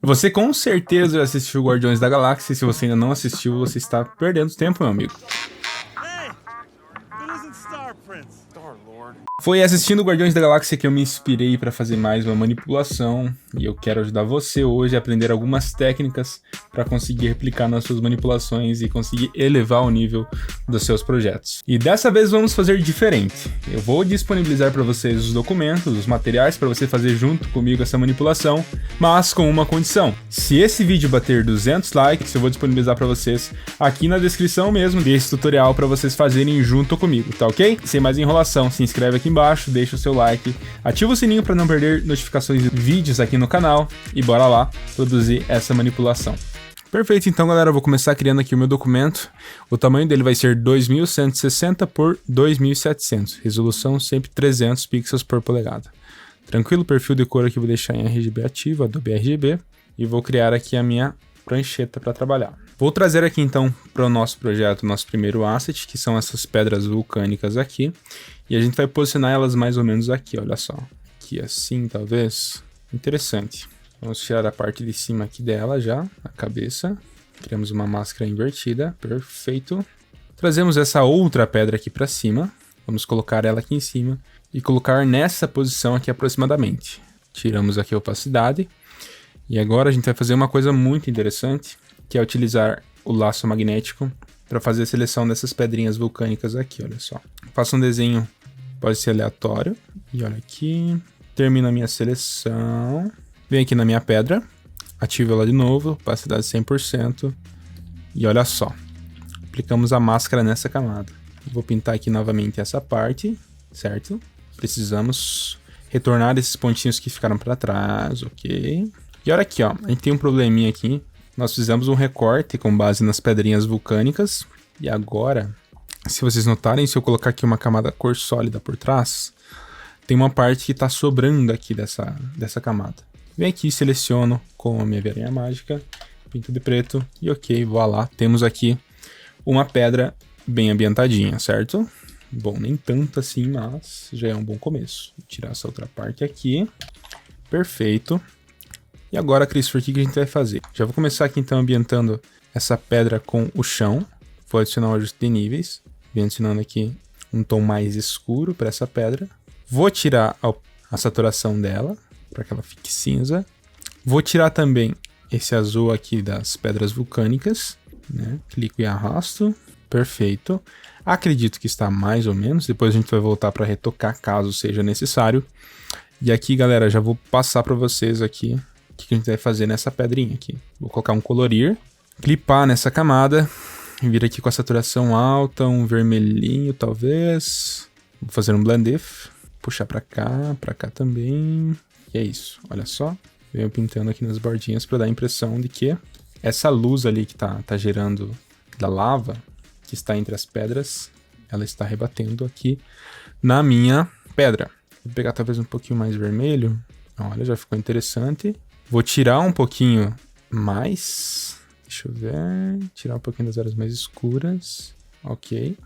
Você com certeza já assistiu Guardiões da Galáxia, e se você ainda não assistiu, você está perdendo tempo, meu amigo. Foi assistindo Guardiões da Galáxia que eu me inspirei para fazer mais uma manipulação, e eu quero ajudar você hoje a aprender algumas técnicas para conseguir replicar nas suas manipulações e conseguir elevar o nível dos seus projetos. E dessa vez vamos fazer diferente. Eu vou disponibilizar para vocês os documentos, os materiais para você fazer junto comigo essa manipulação, mas com uma condição. Se esse vídeo bater 200 likes, eu vou disponibilizar para vocês aqui na descrição mesmo desse tutorial para vocês fazerem junto comigo, tá ok? Sem mais enrolação, se inscreve aqui embaixo, deixa o seu like, ativa o sininho para não perder notificações de vídeos aqui no canal e bora lá produzir essa manipulação. Perfeito, então galera, eu vou começar criando aqui o meu documento. O tamanho dele vai ser 2160 por 2700, resolução sempre 300 pixels por polegada. Tranquilo, perfil de cor aqui eu vou deixar em RGB ativo, Adobe RGB, e vou criar aqui a minha prancheta para trabalhar. Vou trazer aqui então para o nosso projeto, nosso primeiro asset, que são essas pedras vulcânicas aqui, e a gente vai posicionar elas mais ou menos aqui, olha só, aqui assim talvez, interessante. Vamos tirar a parte de cima aqui dela já, a cabeça, criamos uma máscara invertida, perfeito. Trazemos essa outra pedra aqui para cima, vamos colocar ela aqui em cima e colocar nessa posição aqui aproximadamente. Tiramos aqui a opacidade. E agora a gente vai fazer uma coisa muito interessante, que é utilizar o laço magnético para fazer a seleção dessas pedrinhas vulcânicas aqui, olha só. Faço um desenho, pode ser aleatório, e olha aqui, termino a minha seleção, venho aqui na minha pedra, ativo ela de novo, opacidade 100%, e olha só, aplicamos a máscara nessa camada. Vou pintar aqui novamente essa parte, certo? Precisamos retornar esses pontinhos que ficaram para trás, ok? E olha aqui, ó, a gente tem um probleminha aqui. Nós fizemos um recorte com base nas pedrinhas vulcânicas. E agora, se vocês notarem, se eu colocar aqui uma camada cor sólida por trás, tem uma parte que está sobrando aqui dessa camada. Venho aqui, seleciono com a minha varinha mágica, pinto de preto e ok, voilá. Temos aqui uma pedra bem ambientadinha, certo? Bom, nem tanto assim, mas já é um bom começo. Vou tirar essa outra parte aqui. Perfeito. E agora, Christopher, o que a gente vai fazer? Já vou começar aqui então ambientando essa pedra com o chão. Vou adicionar um ajuste de níveis. Venho adicionando aqui um tom mais escuro para essa pedra. Vou tirar a saturação dela, para que ela fique cinza. Vou tirar também esse azul aqui das pedras vulcânicas, né? Clico e arrasto. Perfeito. Acredito que está mais ou menos. Depois a gente vai voltar para retocar, caso seja necessário. E aqui, galera, já vou passar para vocês aqui o que a gente vai fazer nessa pedrinha aqui. Vou colocar um colorir, clipar nessa camada, vir aqui com a saturação alta, um vermelhinho talvez. Vou fazer um blend if, puxar para cá também. E é isso, olha só. Venho pintando aqui nas bordinhas para dar a impressão de que essa luz ali que tá gerando da lava, que está entre as pedras, ela está rebatendo aqui na minha pedra. Vou pegar talvez um pouquinho mais vermelho. Olha, já ficou interessante. Vou tirar um pouquinho mais. Deixa eu ver. Tirar um pouquinho das áreas mais escuras. Ok.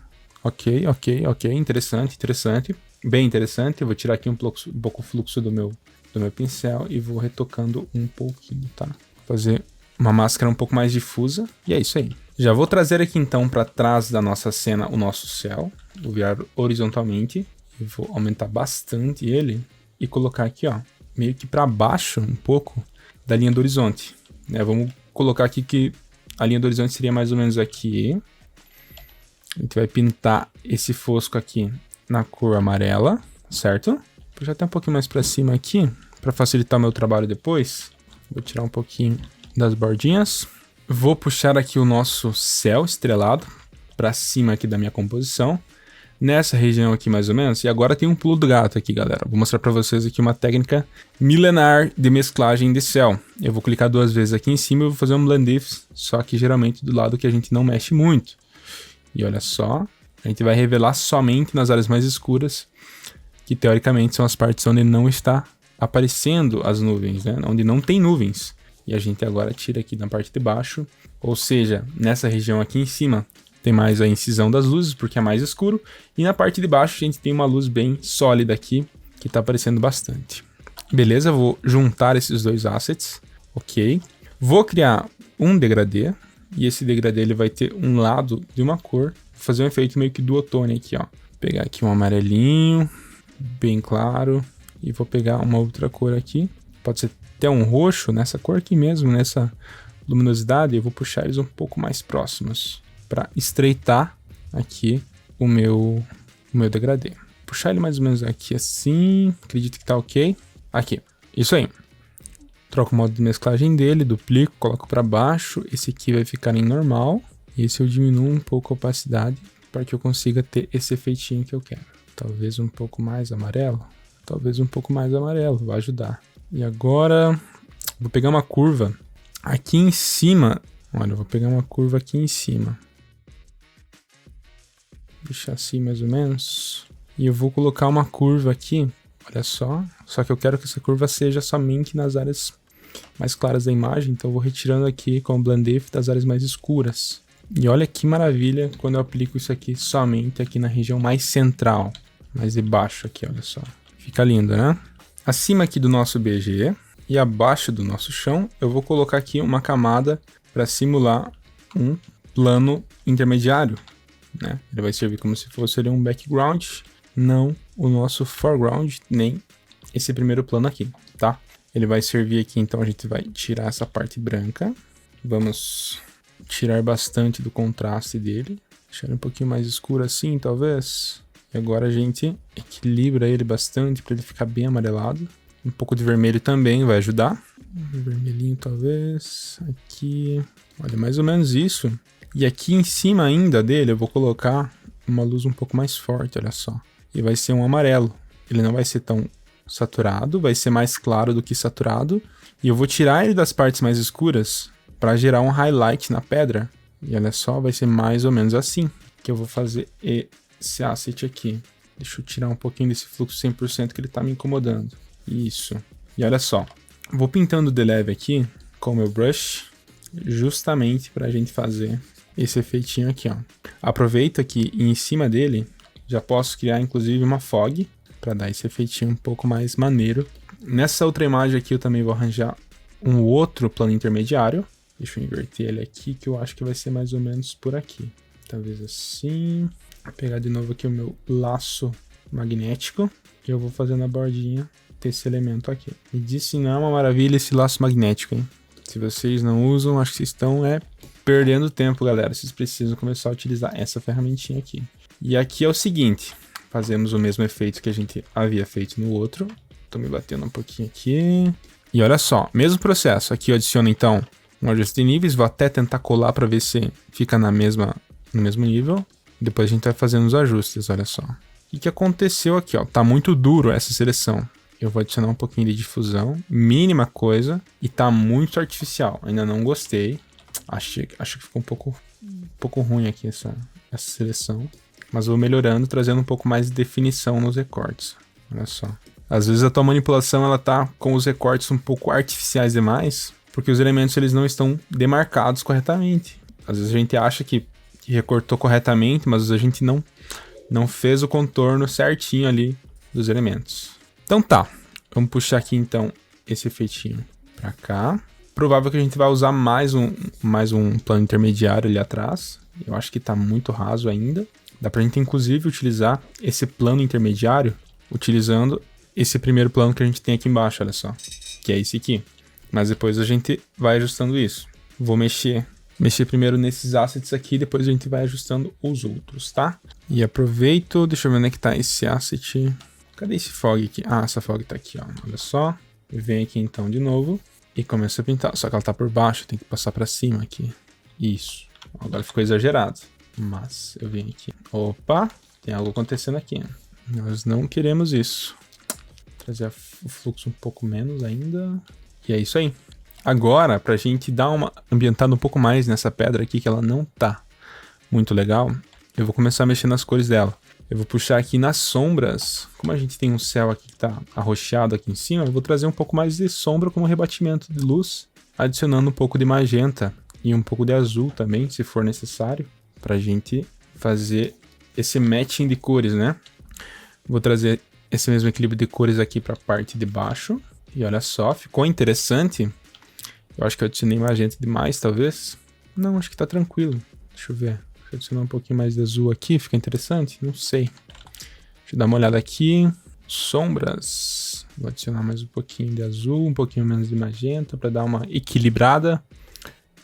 Interessante. Bem interessante. Eu vou tirar aqui um pouco o fluxo do meu pincel e vou retocando um pouquinho, tá? Fazer uma máscara um pouco mais difusa. E é isso aí. Já vou trazer aqui então para trás da nossa cena o nosso céu. Vou virar horizontalmente. E vou aumentar bastante ele e colocar aqui, ó, meio que para baixo um pouco da linha do horizonte, né? Vamos colocar aqui que a linha do horizonte seria mais ou menos aqui. A gente vai pintar esse fosco aqui na cor amarela, certo? Vou puxar até um pouquinho mais para cima aqui, para facilitar o meu trabalho depois. Vou tirar um pouquinho das bordinhas. Vou puxar aqui o nosso céu estrelado para cima aqui da minha composição. Nessa região aqui mais ou menos, e agora tem um pulo do gato aqui, galera. Vou mostrar para vocês aqui uma técnica milenar de mesclagem de céu. Eu vou clicar 2 vezes aqui em cima e vou fazer um blend if, só que geralmente do lado que a gente não mexe muito. E olha só, a gente vai revelar somente nas áreas mais escuras, que teoricamente são as partes onde não está aparecendo as nuvens, né? Onde não tem nuvens. E a gente agora tira aqui na parte de baixo, ou seja, nessa região aqui em cima, tem mais a incisão das luzes, porque é mais escuro. E na parte de baixo a gente tem uma luz bem sólida aqui, que está aparecendo bastante. Beleza, vou juntar esses dois assets. Ok. Vou criar um degradê. E esse degradê ele vai ter um lado de uma cor. Vou fazer um efeito meio que duotone aqui, ó. Vou pegar aqui um amarelinho, bem claro. E vou pegar uma outra cor aqui. Pode ser até um roxo nessa cor aqui mesmo, nessa luminosidade. Eu vou puxar eles um pouco mais próximos para estreitar aqui o meu degradê. Puxar ele mais ou menos aqui assim. Acredito que tá ok. Aqui. Isso aí. Troco o modo de mesclagem dele, duplico, coloco para baixo. Esse aqui vai ficar em normal. E esse eu diminuo um pouco a opacidade para que eu consiga ter esse efeitinho que eu quero. Talvez um pouco mais amarelo. Talvez um pouco mais amarelo, vai ajudar. E agora, vou pegar uma curva aqui em cima. Olha, eu vou pegar uma curva aqui em cima. Deixar assim mais ou menos. E eu vou colocar uma curva aqui. Olha só. Só que eu quero que essa curva seja somente nas áreas mais claras da imagem. Então eu vou retirando aqui com o Blend If das áreas mais escuras. E olha que maravilha quando eu aplico isso aqui somente aqui na região mais central. Mais de baixo aqui, olha só. Fica lindo, né? Acima aqui do nosso BG e abaixo do nosso chão, eu vou colocar aqui uma camada para simular um plano intermediário, né? Ele vai servir como se fosse ali um background, não o nosso foreground, nem esse primeiro plano aqui, tá? Ele vai servir aqui, então a gente vai tirar essa parte branca. Vamos tirar bastante do contraste dele. Deixar ele um pouquinho mais escuro assim, talvez. E agora a gente equilibra ele bastante para ele ficar bem amarelado. Um pouco de vermelho também vai ajudar. Um vermelhinho talvez. Aqui. Olha, mais ou menos isso. E aqui em cima ainda dele eu vou colocar uma luz um pouco mais forte, olha só. E vai ser um amarelo. Ele não vai ser tão saturado, vai ser mais claro do que saturado. E eu vou tirar ele das partes mais escuras para gerar um highlight na pedra. E olha só, vai ser mais ou menos assim que eu vou fazer esse asset aqui. Deixa eu tirar um pouquinho desse fluxo 100% que ele tá me incomodando. Isso. E olha só. Vou pintando de leve aqui com o meu brush, justamente pra gente fazer esse efeitinho aqui, ó. Aproveita que em cima dele já posso criar inclusive uma fog para dar esse efeitinho um pouco mais maneiro. Nessa outra imagem aqui eu também vou arranjar um outro plano intermediário. Deixa eu inverter ele aqui que eu acho que vai ser mais ou menos por aqui. Talvez assim. Vou pegar de novo aqui o meu laço magnético e eu vou fazendo a bordinha desse elemento aqui. Me diz se não é uma maravilha esse laço magnético, hein? Se vocês não usam, acho que vocês estão perdendo tempo, galera. Vocês precisam começar a utilizar essa ferramentinha aqui. E aqui é o seguinte, fazemos o mesmo efeito que a gente havia feito no outro. Tô me batendo um pouquinho aqui. E olha só, mesmo processo. Aqui eu adiciono então um ajuste de níveis, vou até tentar colar para ver se fica no mesmo nível. Depois a gente vai fazendo os ajustes, olha só. O que aconteceu aqui, ó? Tá muito duro essa seleção. Eu vou adicionar um pouquinho de difusão, mínima coisa, e tá muito artificial. Ainda não gostei. Acho que ficou um pouco ruim aqui essa seleção. Mas vou melhorando, trazendo um pouco mais de definição nos recortes. Olha só. Às vezes a tua manipulação ela tá com os recortes um pouco artificiais demais, porque os elementos eles não estão demarcados corretamente. Às vezes a gente acha que recortou corretamente, mas a gente não fez o contorno certinho ali dos elementos. Então tá, vamos puxar aqui então esse efeitinho pra cá. Provável que a gente vai usar mais um plano intermediário ali atrás. Eu acho que tá muito raso ainda. Dá pra gente inclusive utilizar esse plano intermediário utilizando esse primeiro plano que a gente tem aqui embaixo, olha só. Que é esse aqui. Mas depois a gente vai ajustando isso. Vou mexer primeiro nesses assets aqui, depois a gente vai ajustando os outros, tá? E aproveito, deixa eu ver onde é que tá esse asset. Cadê esse fog aqui? Ah, essa fog tá aqui, ó. Olha só. Vem aqui então de novo e começa a pintar. Só que ela tá por baixo, tem que passar pra cima aqui. Isso. Agora ficou exagerado. Mas eu venho aqui. Opa, tem algo acontecendo aqui. Nós não queremos isso. Vou trazer o fluxo um pouco menos ainda. E é isso aí. Agora, pra gente dar uma ambientada um pouco mais nessa pedra aqui, que ela não tá muito legal, eu vou começar a mexer nas cores dela. Eu vou puxar aqui nas sombras. Como a gente tem um céu aqui que tá arroxeado aqui em cima, eu vou trazer um pouco mais de sombra como rebatimento de luz, adicionando um pouco de magenta e um pouco de azul também, se for necessário, pra gente fazer esse matching de cores, né? Vou trazer esse mesmo equilíbrio de cores aqui pra parte de baixo. E olha só, ficou interessante. Eu acho que eu adicionei magenta demais, talvez. Não, acho que tá tranquilo. Deixa eu ver. Deixa eu adicionar um pouquinho mais de azul aqui, fica interessante? Não sei. Deixa eu dar uma olhada aqui. Sombras. Vou adicionar mais um pouquinho de azul, um pouquinho menos de magenta para dar uma equilibrada.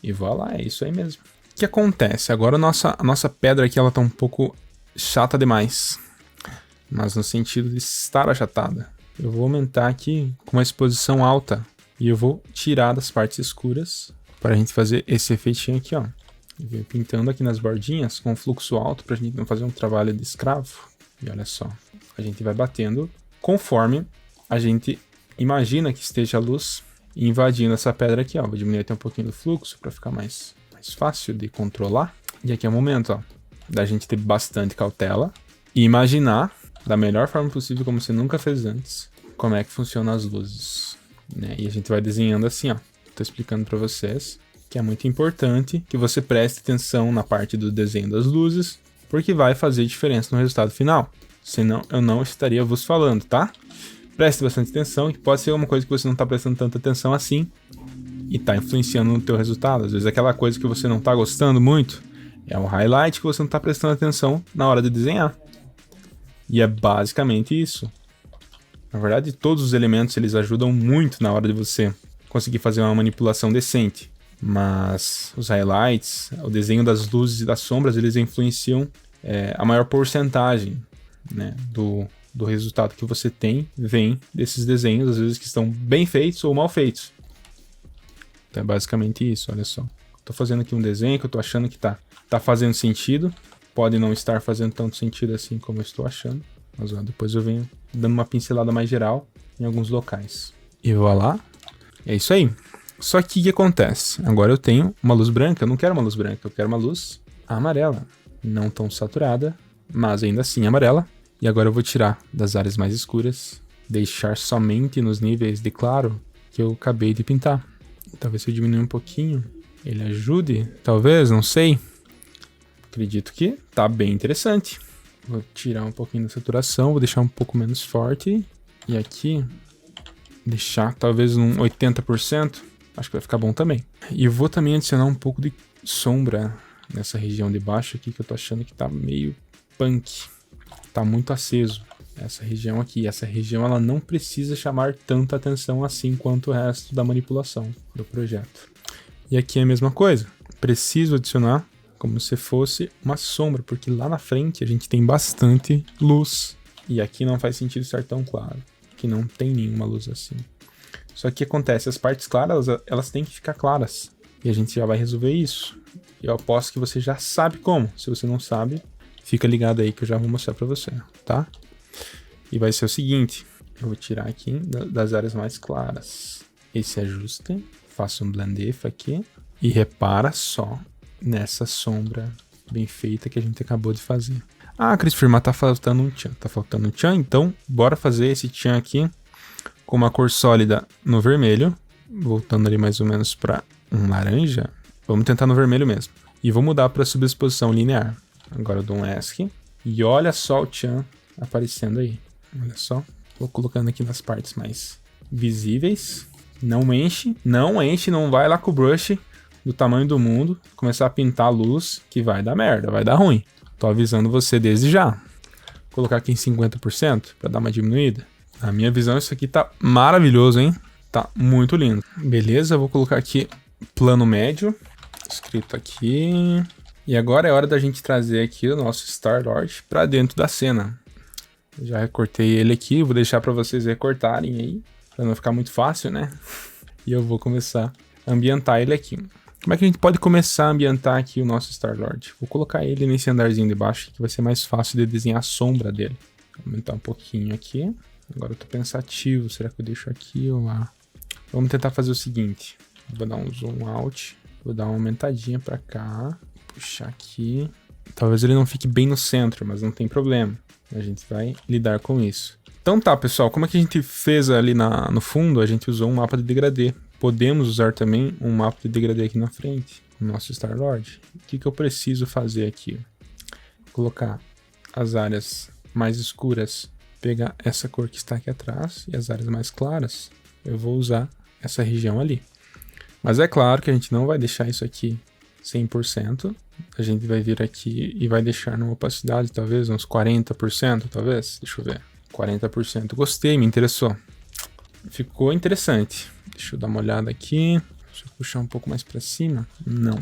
E voilà, é isso aí mesmo. O que acontece? Agora a nossa pedra aqui ela tá um pouco chata demais. Mas no sentido de estar achatada. Eu vou aumentar aqui com uma exposição alta. E eu vou tirar das partes escuras para a gente fazer esse efeitinho aqui, ó. E venho pintando aqui nas bordinhas com fluxo alto para a gente não fazer um trabalho de escravo. E olha só, a gente vai batendo conforme a gente imagina que esteja a luz invadindo essa pedra aqui, ó. Vou diminuir até um pouquinho do fluxo para ficar mais fácil de controlar. E aqui é o momento, ó, da gente ter bastante cautela e imaginar da melhor forma possível, como você nunca fez antes, como é que funcionam as luzes, né? E a gente vai desenhando assim, ó. Tô explicando para vocês que é muito importante que você preste atenção na parte do desenho das luzes, porque vai fazer diferença no resultado final. Senão eu não estaria vos falando, tá? Preste bastante atenção, que pode ser uma coisa que você não tá prestando tanta atenção assim e tá influenciando no teu resultado. Às vezes aquela coisa que você não tá gostando muito é um highlight que você não tá prestando atenção na hora de desenhar. E é basicamente isso. Na verdade, todos os elementos eles ajudam muito na hora de você conseguir fazer uma manipulação decente. Mas os highlights, o desenho das luzes e das sombras, eles influenciam a maior porcentagem, né, do resultado que você tem, vem desses desenhos, às vezes que estão bem feitos ou mal feitos. Então é basicamente isso, olha só. Estou fazendo aqui um desenho que eu estou achando que tá fazendo sentido. Pode não estar fazendo tanto sentido assim como eu estou achando. Mas ó, depois eu venho dando uma pincelada mais geral em alguns locais. E voilà. É isso aí. Só que o que acontece? Agora eu tenho uma luz branca. Eu não quero uma luz branca, eu quero uma luz amarela. Não tão saturada, mas ainda assim amarela. E agora eu vou tirar das áreas mais escuras. Deixar somente nos níveis de claro que eu acabei de pintar. Talvez se eu diminuir um pouquinho, ele ajude. Talvez, não sei. Acredito que tá bem interessante. Vou tirar um pouquinho da saturação, vou deixar um pouco menos forte. E aqui, deixar talvez um 80%. Acho que vai ficar bom também. E eu vou também adicionar um pouco de sombra nessa região de baixo aqui, que eu tô achando que tá meio punk. Tá muito aceso essa região aqui. Essa região ela não precisa chamar tanta atenção assim quanto o resto da manipulação do projeto. E aqui é a mesma coisa. Preciso adicionar como se fosse uma sombra, porque lá na frente a gente tem bastante luz. E aqui não faz sentido estar tão claro, que não tem nenhuma luz assim. Só que acontece, as partes claras, elas têm que ficar claras. E a gente já vai resolver isso. Eu aposto que você já sabe como. Se você não sabe, fica ligado aí que eu já vou mostrar pra você, tá? E vai ser o seguinte, eu vou tirar aqui das áreas mais claras esse ajuste, faço um blend if aqui e repara só nessa sombra bem feita que a gente acabou de fazer. Ah, Christopher, mas tá faltando um tchan. Tá faltando um tchan, então bora fazer esse tchan aqui com uma cor sólida no vermelho, voltando ali mais ou menos para um laranja. Vamos tentar no vermelho mesmo. E vou mudar para subexposição linear. Agora eu dou um ESC e olha só o tchan aparecendo aí. Olha só. Vou colocando aqui nas partes mais visíveis. Não enche, não vai lá com o brush do tamanho do mundo, começar a pintar a luz, que vai dar merda, vai dar ruim. Tô avisando você desde já. Vou colocar aqui em 50% para dar uma diminuída. Na minha visão, isso aqui tá maravilhoso, hein? Tá muito lindo. Beleza, vou colocar aqui plano médio, escrito aqui. E agora é hora da gente trazer aqui o nosso Star-Lord para dentro da cena. Já recortei ele aqui, vou deixar para vocês recortarem aí, para não ficar muito fácil, né? E eu vou começar a ambientar ele aqui. Como é que a gente pode começar a ambientar aqui o nosso Star-Lord? Vou colocar ele nesse andarzinho de baixo, que vai ser mais fácil de desenhar a sombra dele. Vou aumentar um pouquinho aqui. Agora eu tô pensativo, será que eu deixo aqui ou lá? Vamos tentar fazer o seguinte. Vou dar um zoom out, vou dar uma aumentadinha pra cá, puxar aqui. Talvez ele não fique bem no centro, mas não tem problema. A gente vai lidar com isso. Então tá, pessoal, como é que a gente fez ali no fundo? A gente usou um mapa de degradê. Podemos usar também um mapa de degradê aqui na frente, o nosso Star-Lord. O que eu preciso fazer aqui? Colocar as áreas mais escuras, pegar essa cor que está aqui atrás, e as áreas mais claras, eu vou usar essa região ali. Mas é claro que a gente não vai deixar isso aqui 100%. A gente vai vir aqui e vai deixar numa opacidade, talvez uns 40%, talvez. Deixa eu ver. 40%. Gostei, me interessou. Ficou interessante. Deixa eu dar uma olhada aqui. Deixa eu puxar um pouco mais para cima. Não.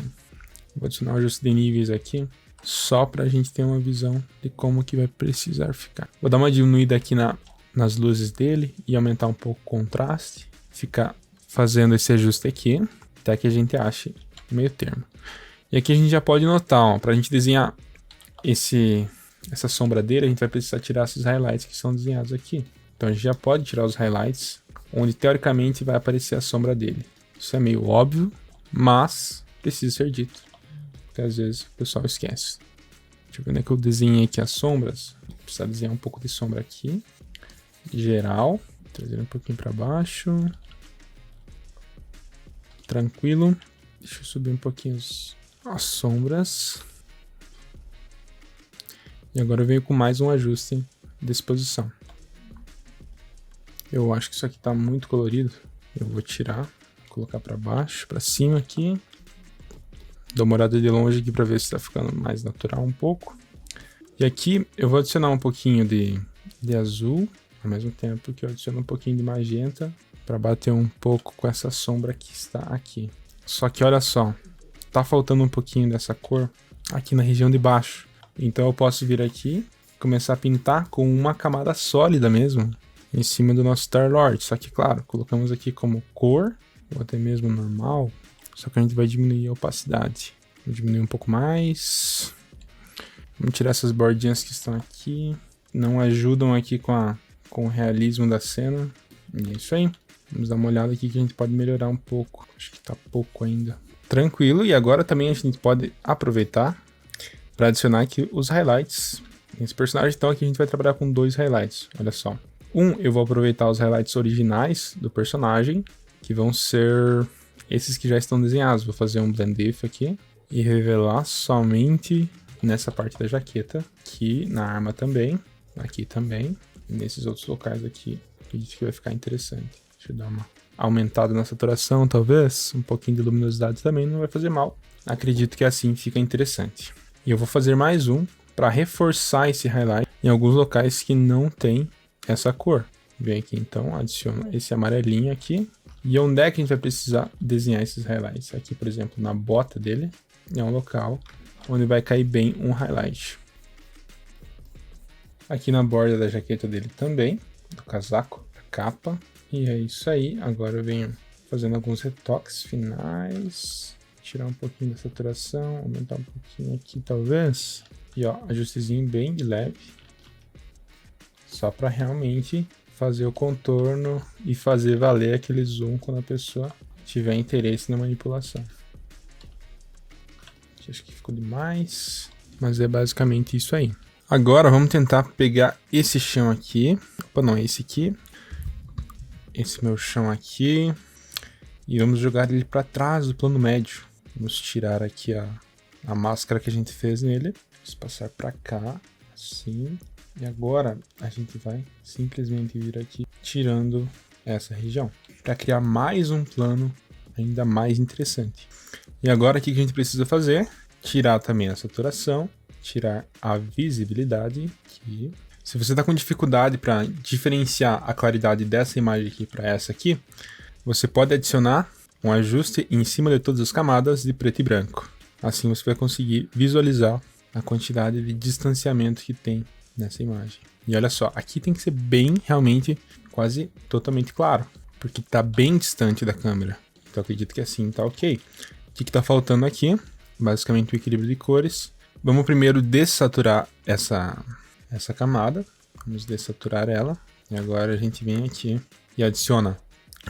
Vou adicionar o ajuste de níveis aqui, só para a gente ter uma visão de como que vai precisar ficar. Vou dar uma diminuída aqui nas luzes dele e aumentar um pouco o contraste. Ficar fazendo esse ajuste aqui, até que a gente ache o meio termo. E aqui a gente já pode notar, para a gente desenhar essa sombra dele, a gente vai precisar tirar esses highlights que são desenhados aqui. Então a gente já pode tirar os highlights, onde teoricamente vai aparecer a sombra dele. Isso é meio óbvio, mas precisa ser dito, porque às vezes o pessoal esquece. Deixa eu ver onde é que eu desenhei aqui as sombras. Vou precisar desenhar um pouco de sombra aqui. Geral, trazer um pouquinho para baixo. Tranquilo. Deixa eu subir um pouquinho as sombras. E agora eu venho com mais um ajuste de exposição. Eu acho que isso aqui está muito colorido. Eu vou tirar, colocar para baixo, para cima aqui. Dou uma olhada de longe aqui para ver se está ficando mais natural um pouco. E aqui eu vou adicionar um pouquinho de azul, ao mesmo tempo que eu adiciono um pouquinho de magenta, para bater um pouco com essa sombra que está aqui. Só que olha só, tá faltando um pouquinho dessa cor aqui na região de baixo. Então eu posso vir aqui, começar a pintar com uma camada sólida mesmo, em cima do nosso Star-Lord. Só que claro, colocamos aqui como cor, ou até mesmo normal, só que a gente vai diminuir a opacidade. Vou diminuir um pouco mais. Vamos tirar essas bordinhas que estão aqui, não ajudam aqui com o realismo da cena. E é isso aí. Vamos dar uma olhada aqui que a gente pode melhorar um pouco. Acho que tá pouco ainda. Tranquilo, e agora também a gente pode aproveitar para adicionar aqui os highlights. Nesse personagem, então, aqui a gente vai trabalhar com 2 highlights. Olha só. Eu vou aproveitar os highlights originais do personagem, que vão ser esses que já estão desenhados. Vou fazer um blend if aqui e revelar somente nessa parte da jaqueta, aqui na arma também, aqui também, e nesses outros locais aqui. Acredito que vai ficar interessante. Deixa eu dar uma aumentada na saturação, talvez. Um pouquinho de luminosidade também não vai fazer mal. Acredito que assim fica interessante. E eu vou fazer mais um para reforçar esse highlight em alguns locais que não tem essa cor. Vem aqui então, adiciono esse amarelinho aqui. E onde é que a gente vai precisar desenhar esses highlights? Aqui, por exemplo, na bota dele, é um local onde vai cair bem um highlight. Aqui na borda da jaqueta dele também, do casaco, da capa. E é isso aí. Agora eu venho fazendo alguns retoques finais. Tirar um pouquinho da saturação, aumentar um pouquinho aqui talvez. E ó, ajustezinho bem de leve. Só para realmente fazer o contorno e fazer valer aquele zoom quando a pessoa tiver interesse na manipulação. Acho que ficou demais, mas é basicamente isso aí. Agora vamos tentar pegar esse chão aqui. Opa, não, esse aqui. Esse meu chão aqui. E vamos jogar ele para trás do plano médio. Vamos tirar aqui a máscara que a gente fez nele. Vamos passar para cá, assim. E agora a gente vai simplesmente vir aqui tirando essa região, para criar mais um plano ainda mais interessante. E agora o que a gente precisa fazer? Tirar também a saturação, tirar a visibilidade aqui. Se você está com dificuldade para diferenciar a claridade dessa imagem aqui para essa aqui, você pode adicionar um ajuste em cima de todas as camadas de preto e branco. Assim você vai conseguir visualizar a quantidade de distanciamento que tem nessa imagem. E olha só, aqui tem que ser bem, realmente, quase totalmente claro, porque está bem distante da câmera. Então acredito que assim está ok. O que está faltando aqui? Basicamente o equilíbrio de cores. Vamos primeiro dessaturar essa camada. Vamos dessaturar ela. E agora a gente vem aqui e adiciona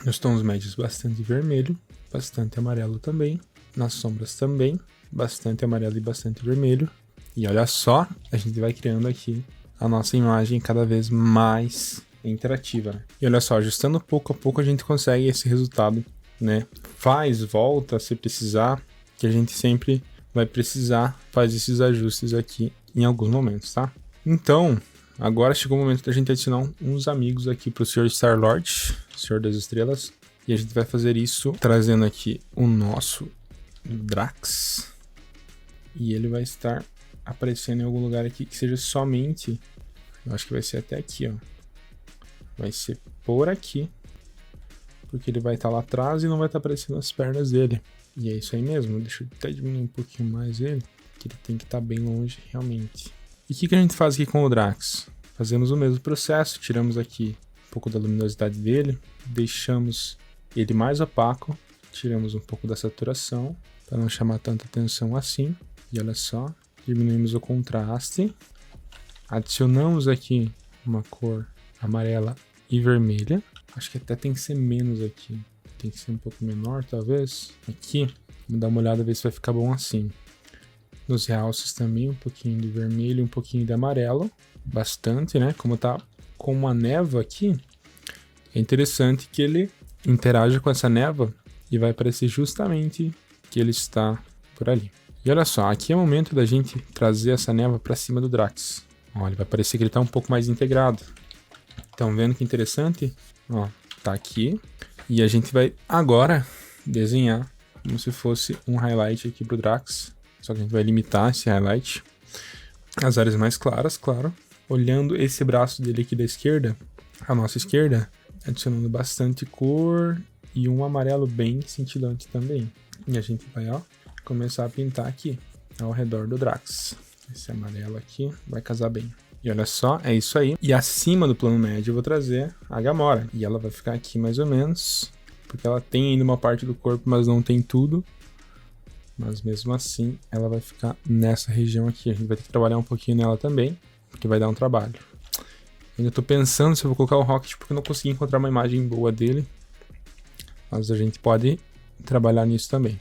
nos tons médios bastante vermelho, bastante amarelo também. Nas sombras também, bastante amarelo e bastante vermelho. E olha só, a gente vai criando aqui a nossa imagem cada vez mais interativa, né? E olha só, ajustando pouco a pouco a gente consegue esse resultado, né? Faz, volta se precisar, que a gente sempre vai precisar fazer esses ajustes aqui em alguns momentos, tá? Então, agora chegou o momento da gente adicionar uns amigos aqui pro Sr. Star-Lord, Senhor das Estrelas. E a gente vai fazer isso trazendo aqui o nosso Drax. E ele vai estar aparecendo em algum lugar aqui que seja somente... Eu acho que vai ser até aqui, ó. Vai ser por aqui. Porque ele vai estar lá atrás e não vai estar aparecendo as pernas dele. E é isso aí mesmo. Deixa eu até diminuir um pouquinho mais ele. Que ele tem que estar bem longe, realmente. E o que a gente faz aqui com o Drax? Fazemos o mesmo processo. Tiramos aqui um pouco da luminosidade dele. Deixamos ele mais opaco. Tiramos um pouco da saturação. Para não chamar tanta atenção assim. E olha só. Diminuímos o contraste. Adicionamos aqui uma cor amarela e vermelha. Acho que até tem que ser menos aqui. Tem que ser um pouco menor, talvez. Aqui, vamos dar uma olhada, ver se vai ficar bom assim. Nos realces também, um pouquinho de vermelho e um pouquinho de amarelo. Bastante, né? Como tá com uma névoa aqui, é interessante que ele interaja com essa névoa e vai parecer justamente que ele está por ali. E olha só, aqui é o momento da gente trazer essa névoa para cima do Drax. Olha, vai parecer que ele está um pouco mais integrado. Estão vendo que interessante? Ó, tá aqui. E a gente vai agora desenhar como se fosse um highlight aqui pro Drax. Só que a gente vai limitar esse highlight. As áreas mais claras, claro. Olhando esse braço dele aqui da esquerda, a nossa esquerda, adicionando bastante cor e um amarelo bem cintilante também. E a gente vai, ó, começar a pintar aqui ao redor do Drax. Esse amarelo aqui vai casar bem. E olha só, é isso aí. E acima do plano médio eu vou trazer a Gamora. E ela vai ficar aqui mais ou menos, porque ela tem ainda uma parte do corpo, mas não tem tudo. Mas mesmo assim, ela vai ficar nessa região aqui. A gente vai ter que trabalhar um pouquinho nela também, porque vai dar um trabalho. Ainda tô pensando se eu vou colocar o Rocket, porque eu não consegui encontrar uma imagem boa dele. Mas a gente pode trabalhar nisso também.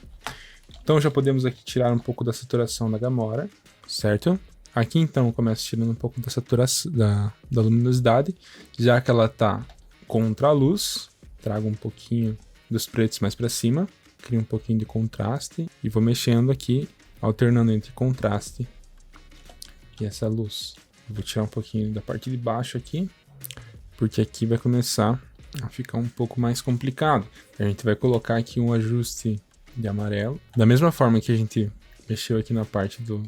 Então já podemos aqui tirar um pouco da saturação da Gamora, certo? Aqui então eu começo tirando um pouco da saturação, da luminosidade, já que ela está contra a luz. Trago um pouquinho dos pretos mais para cima, crio um pouquinho de contraste e vou mexendo aqui, alternando entre contraste e essa luz. Vou tirar um pouquinho da parte de baixo aqui, porque aqui vai começar a ficar um pouco mais complicado. A gente vai colocar aqui um ajuste de amarelo. Da mesma forma que a gente mexeu aqui na parte do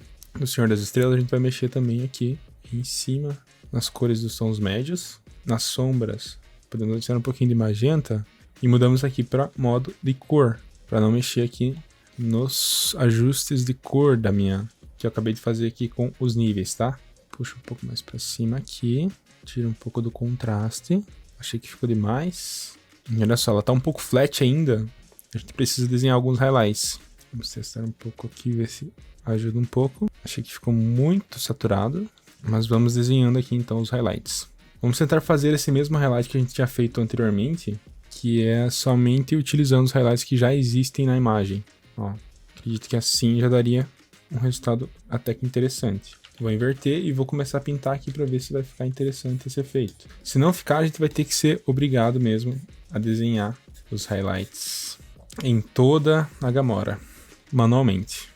Senhor das Estrelas, a gente vai mexer também aqui em cima, nas cores dos tons médios. Nas sombras, podemos adicionar um pouquinho de magenta e mudamos aqui para modo de cor, para não mexer aqui nos ajustes de cor da minha, que eu acabei de fazer aqui com os níveis, tá? Puxa um pouco mais para cima aqui, tira um pouco do contraste. Achei que ficou demais. E olha só, ela tá um pouco flat ainda. A gente precisa desenhar alguns highlights. Vamos testar um pouco aqui, ver se ajuda um pouco. Achei que ficou muito saturado, mas vamos desenhando aqui então os highlights. Vamos tentar fazer esse mesmo highlight que a gente tinha feito anteriormente, que é somente utilizando os highlights que já existem na imagem. Ó, acredito que assim já daria um resultado até que interessante. Vou inverter e vou começar a pintar aqui para ver se vai ficar interessante esse efeito. Se não ficar, a gente vai ter que ser obrigado mesmo a desenhar os highlights em toda a Gamora, manualmente.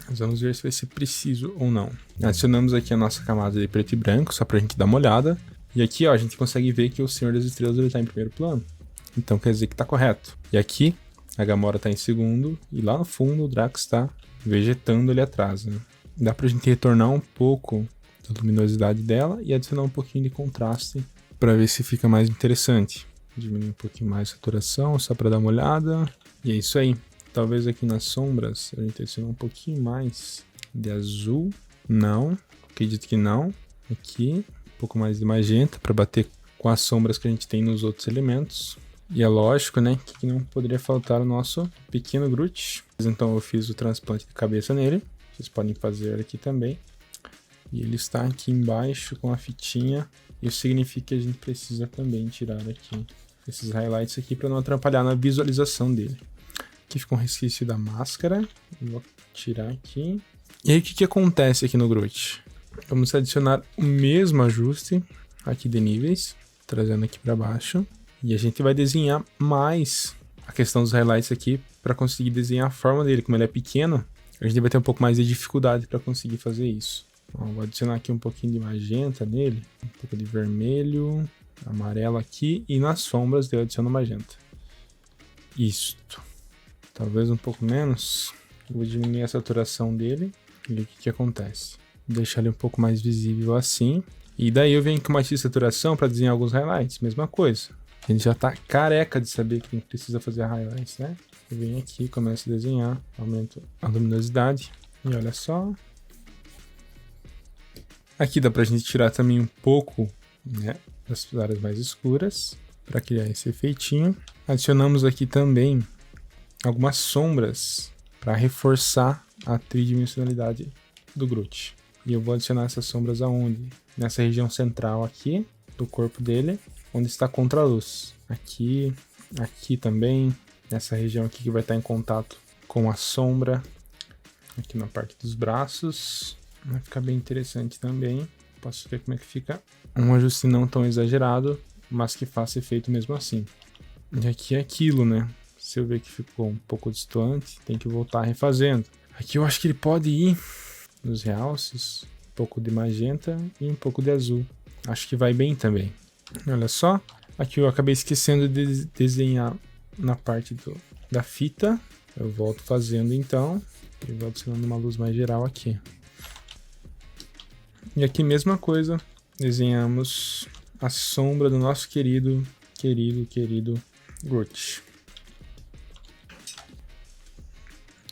Mas vamos ver se vai ser preciso ou não. Adicionamos aqui a nossa camada de preto e branco, só pra gente dar uma olhada. E aqui, ó, a gente consegue ver que o Senhor das Estrelas ele tá em primeiro plano. Então quer dizer que tá correto. E aqui, a Gamora tá em segundo. E lá no fundo, o Drax tá vegetando ali atrás, né? Dá pra gente retornar um pouco da luminosidade dela e adicionar um pouquinho de contraste pra ver se fica mais interessante. Diminuir um pouquinho mais a saturação, só pra dar uma olhada. E é isso aí. Talvez aqui nas sombras a gente adicione um pouquinho mais de azul. Não, acredito que não. Aqui, um pouco mais de magenta para bater com as sombras que a gente tem nos outros elementos. E é lógico, né, que não poderia faltar o nosso pequeno Groot. Então eu fiz o transplante de cabeça nele. Vocês podem fazer aqui também. E ele está aqui embaixo com a fitinha. Isso significa que a gente precisa também tirar aqui esses highlights aqui para não atrapalhar na visualização dele. Aqui fica um resquício da máscara. Vou tirar aqui. E aí o que acontece aqui no Groot? Vamos adicionar o mesmo ajuste aqui de níveis, trazendo aqui para baixo. E a gente vai desenhar mais a questão dos highlights aqui para conseguir desenhar a forma dele. Como ele é pequeno, a gente vai ter um pouco mais de dificuldade para conseguir fazer isso. Então, vou adicionar aqui um pouquinho de magenta nele, um pouco de vermelho, amarelo aqui, e nas sombras eu adiciono magenta. isto. Talvez um pouco menos. Eu vou diminuir a saturação dele e ver o que acontece. Vou deixar ele um pouco mais visível assim. E daí eu venho com uma de saturação para desenhar alguns highlights. Mesma coisa. A gente já tá careca de saber que precisa fazer highlights, né? Eu venho aqui, começo a desenhar, aumento a luminosidade. E olha só. Aqui dá pra gente tirar também um pouco, né, das áreas mais escuras para criar esse efeitinho. Adicionamos aqui também algumas sombras para reforçar a tridimensionalidade do Groot. E eu vou adicionar essas sombras aonde? Nessa região central aqui do corpo dele, onde está contra a luz. Aqui também, nessa região aqui que vai estar em contato com a sombra. Aqui na parte dos braços. Vai ficar bem interessante também. Posso ver como é que fica. Um ajuste não tão exagerado, mas que faça efeito mesmo assim. E aqui é aquilo, né? Se eu ver que ficou um pouco distante, tem que voltar refazendo. Aqui eu acho que ele pode ir nos realces, um pouco de magenta e um pouco de azul. Acho que vai bem também. Olha só. Aqui eu acabei esquecendo de desenhar na parte da fita. Eu volto fazendo então. E vou adicionando uma luz mais geral aqui. E aqui mesma coisa, desenhamos a sombra do nosso querido Groot.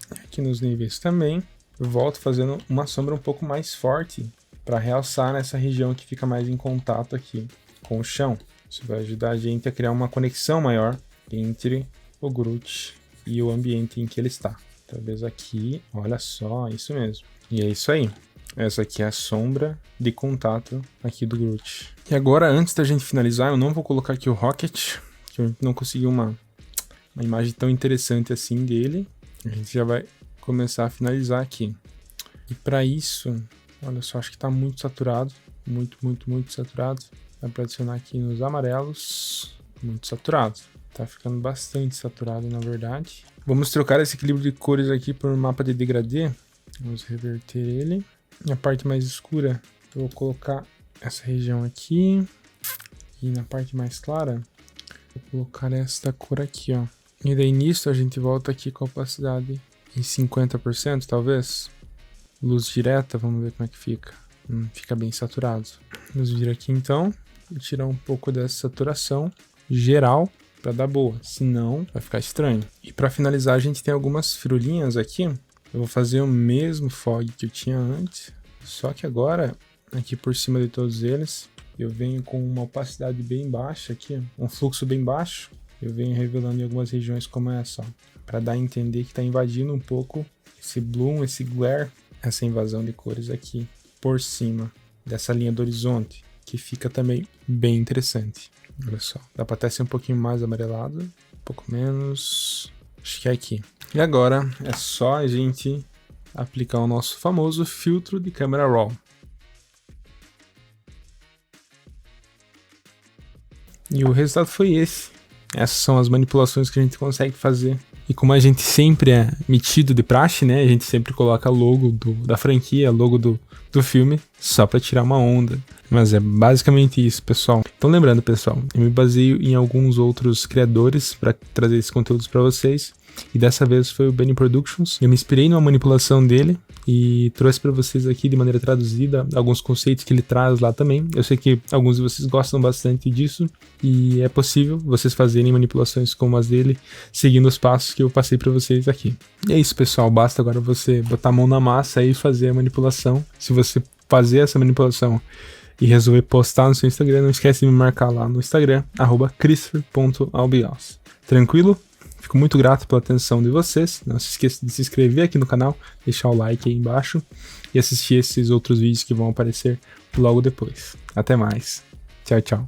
Aqui nos níveis também, eu volto fazendo uma sombra um pouco mais forte para realçar nessa região que fica mais em contato aqui com o chão. Isso vai ajudar a gente a criar uma conexão maior entre o Groot e o ambiente em que ele está. Talvez aqui, olha só, isso mesmo. E é isso aí. Essa aqui é a sombra de contato aqui do Groot. E agora, antes da gente finalizar, eu não vou colocar aqui o Rocket, que eu não consegui uma imagem tão interessante assim dele. A gente já vai começar a finalizar aqui. E para isso, olha só, acho que está muito saturado. Muito saturado. Dá para adicionar aqui nos amarelos. Muito saturado. Tá ficando bastante saturado, na verdade. Vamos trocar esse equilíbrio de cores aqui por um mapa de degradê. Vamos reverter ele. E a parte mais escura, eu vou colocar essa região aqui. E na parte mais clara, vou colocar esta cor aqui, ó. E daí nisso a gente volta aqui com a opacidade em 50%, talvez. Luz direta, vamos ver como é que fica. Fica bem saturado. Vamos vir aqui então e tirar um pouco dessa saturação geral para dar boa, senão vai ficar estranho. E para finalizar a gente tem algumas firulinhas aqui. Eu vou fazer o mesmo fog que eu tinha antes, só que agora, aqui por cima de todos eles, eu venho com uma opacidade bem baixa aqui, um fluxo bem baixo. Eu venho revelando em algumas regiões como essa, para dar a entender que está invadindo um pouco esse bloom, esse glare, essa invasão de cores aqui por cima dessa linha do horizonte, que fica também bem interessante. Olha só, dá para até ser um pouquinho mais amarelado, um pouco menos, acho que é aqui. E agora é só a gente aplicar o nosso famoso filtro de câmera RAW. E o resultado foi esse. Essas são as manipulações que a gente consegue fazer. E como a gente sempre é metido de praxe, né? A gente sempre coloca logo da franquia, logo do filme, só para tirar uma onda. Mas é basicamente isso, pessoal. Então lembrando, pessoal, eu me baseio em alguns outros criadores para trazer esses conteúdos para vocês. E dessa vez foi o Benny Productions. Eu me inspirei numa manipulação dele e trouxe para vocês aqui de maneira traduzida alguns conceitos que ele traz lá também. Eu sei que alguns de vocês gostam bastante disso e é possível vocês fazerem manipulações como as dele, seguindo os passos que eu passei para vocês aqui. E é isso, pessoal. Basta agora você botar a mão na massa e fazer a manipulação. Se você fazer essa manipulação e resolver postar no seu Instagram, não esquece de me marcar lá no Instagram, @christopher.albios. Tranquilo? Fico muito grato pela atenção de vocês. Não se esqueça de se inscrever aqui no canal, deixar o like aí embaixo e assistir esses outros vídeos que vão aparecer logo depois. Até mais. Tchau, tchau.